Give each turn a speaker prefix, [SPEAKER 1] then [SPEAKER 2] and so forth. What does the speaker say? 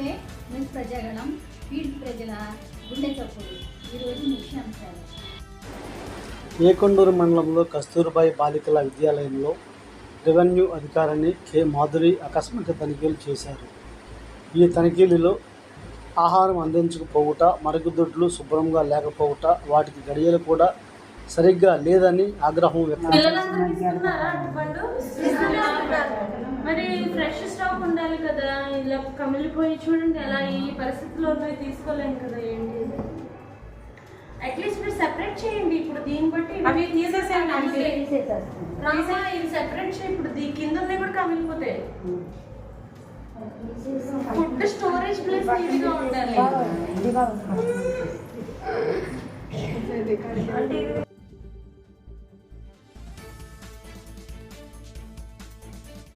[SPEAKER 1] నమస్తే. Miss Prajaganam field ప్రజల గుండె చప్పుడు. ఈరోజు ముఖ్యాంశాలు.
[SPEAKER 2] ఏకొండూరు మండలంలో కస్తూర్బాయి బాలికల విద్యాలయంలో రెవెన్యూ అధికారిని కె మాధురి ఆకస్మిక తనిఖీలు చేశారు. ఈ తనిఖీలలో ఆహారం అందించకపోవుట, మరుగుదొడ్లు శుభ్రంగా లేకపోవుట, వాటికి గడియలు కూడా సరిగ్గా లేదని ఆగ్రహం వ్యక్తం చేశారు.
[SPEAKER 3] మరి ఫ్రెష్ స్టాక్ ఉండాలి కదా, ఇలా కమిలిపోయి చూడండి ఎలా ఈ పరిస్థితిలో తీసుకోలేము కదా. ఏంటి అట్లీస్ట్ మీరు సెపరేట్ చేయండి. ఇప్పుడు దీన్ని బట్టి అవి తీసేసేయండి. ఇది సెపరేట్ చేయి. ఇప్పుడు కింద ఉన్నాయి కూడా కమిలిపోతాయి. ఫుడ్ స్టోరేజ్ ప్లేస్ నీట్గా ఉండాలి. అంటే